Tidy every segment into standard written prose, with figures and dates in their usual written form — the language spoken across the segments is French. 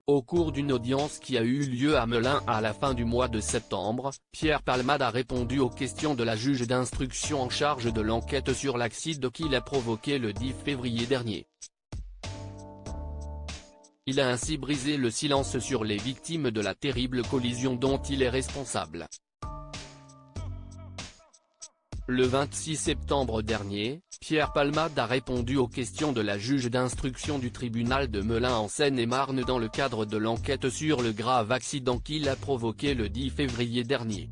Au cours d'une audience qui a eu lieu à Melun à la fin du mois de septembre, Pierre Palmade a répondu aux questions de la juge d'instruction en charge de l'enquête sur l'accident qu'il a provoqué le 10 février dernier. Il a ainsi brisé le silence sur les victimes de la terrible collision dont il est responsable. Le 26 septembre dernier, Pierre Palmade a répondu aux questions de la juge d'instruction du tribunal de Melun en Seine-et-Marne dans le cadre de l'enquête sur le grave accident qu'il a provoqué le 10 février dernier.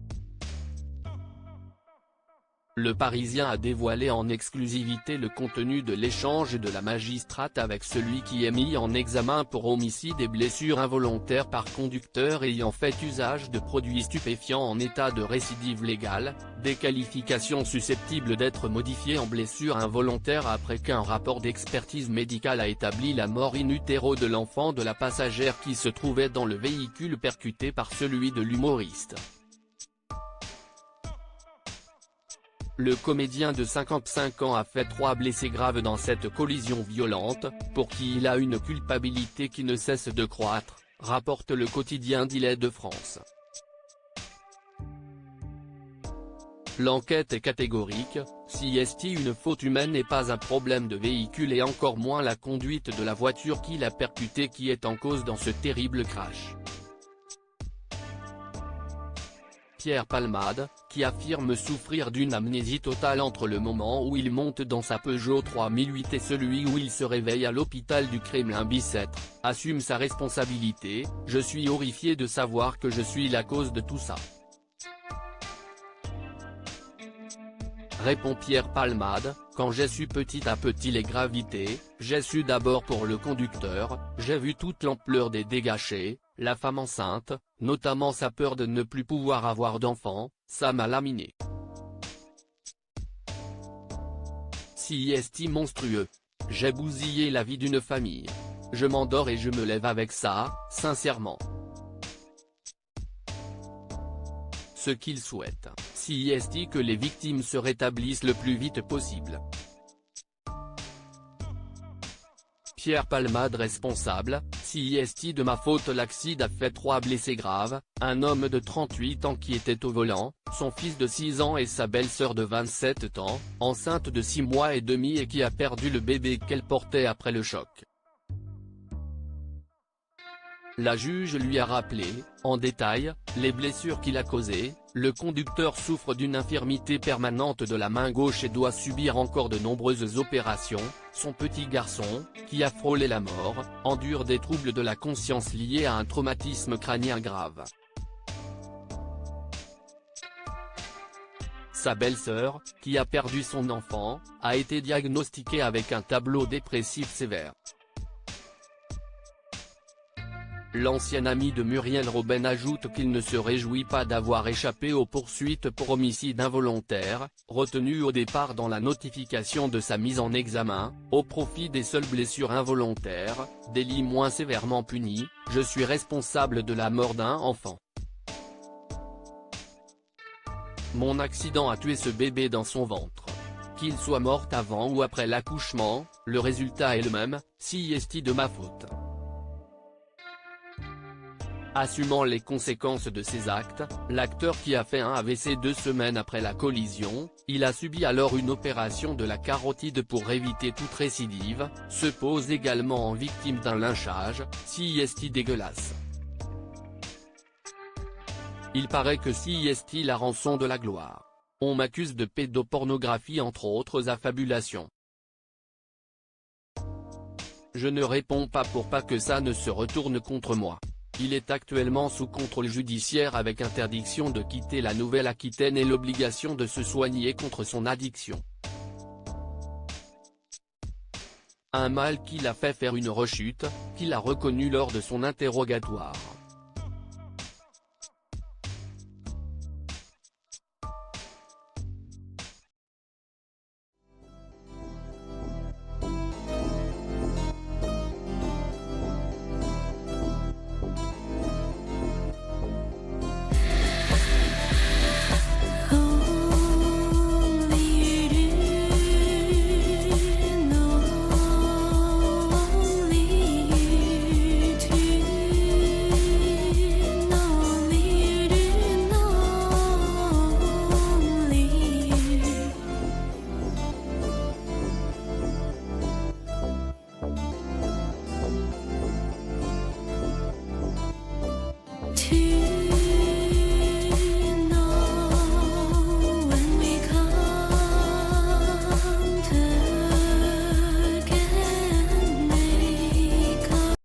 Le Parisien a dévoilé en exclusivité le contenu de l'échange de la magistrate avec celui qui est mis en examen pour homicide et blessures involontaires par conducteur ayant fait usage de produits stupéfiants en état de récidive légale, des qualifications susceptibles d'être modifiées en blessure involontaire après qu'un rapport d'expertise médicale a établi la mort in utero de l'enfant de la passagère qui se trouvait dans le véhicule percuté par celui de l'humoriste. Le comédien de 55 ans a fait 3 blessés graves dans cette collision violente, pour qui il a une culpabilité qui ne cesse de croître, rapporte le quotidien d'Île-de-France. L'enquête est catégorique, si une faute humaine n'est pas un problème de véhicule et encore moins la conduite de la voiture qui l'a percuté qui est en cause dans ce terrible crash. Pierre Palmade, qui affirme souffrir d'une amnésie totale entre le moment où il monte dans sa Peugeot 3008 et celui où il se réveille à l'hôpital du Kremlin-Bicêtre, assume sa responsabilité. « Je suis horrifié de savoir que je suis la cause de tout ça », répond Pierre Palmade. Quand j'ai su petit à petit les gravités, j'ai su d'abord pour le conducteur, j'ai vu toute l'ampleur des dégâts, la femme enceinte, notamment sa peur de ne plus pouvoir avoir d'enfant, ça m'a laminé. C'est monstrueux. J'ai bousillé la vie d'une famille. Je m'endors et je me lève avec ça, sincèrement. Ce qu'il souhaite, c'est que les victimes se rétablissent le plus vite possible. Pierre Palmade responsable, c'est de ma faute l'accident a fait 3 blessés graves, un homme de 38 ans qui était au volant, son fils de 6 ans et sa belle-sœur de 27 ans, enceinte de 6 mois et demi et qui a perdu le bébé qu'elle portait après le choc. La juge lui a rappelé, en détail, les blessures qu'il a causées. Le conducteur souffre d'une infirmité permanente de la main gauche et doit subir encore de nombreuses opérations. Son petit garçon, qui a frôlé la mort, endure des troubles de la conscience liés à un traumatisme crânien grave. Sa belle-sœur, qui a perdu son enfant, a été diagnostiquée avec un tableau dépressif sévère. L'ancien ami de Muriel Robin ajoute qu'il ne se réjouit pas d'avoir échappé aux poursuites pour homicide involontaire, retenu au départ dans la notification de sa mise en examen, au profit des seules blessures involontaires, délit moins sévèrement puni. Je suis responsable de la mort d'un enfant. Mon accident a tué ce bébé dans son ventre. Qu'il soit mort avant ou après l'accouchement, le résultat est le même, c'est de ma faute. Assumant les conséquences de ses actes, l'acteur qui a fait un AVC 2 semaines après la collision, il a subi alors une opération de la carotide pour éviter toute récidive, se pose également en victime d'un lynchage, c'est dégueulasse. Il paraît que c'est la rançon de la gloire. On m'accuse de pédopornographie entre autres affabulations. Je ne réponds pas pour pas que ça ne se retourne contre moi. Il est actuellement sous contrôle judiciaire avec interdiction de quitter la Nouvelle-Aquitaine et l'obligation de se soigner contre son addiction. Un mal qui l'a fait faire une rechute, qu'il a reconnu lors de son interrogatoire.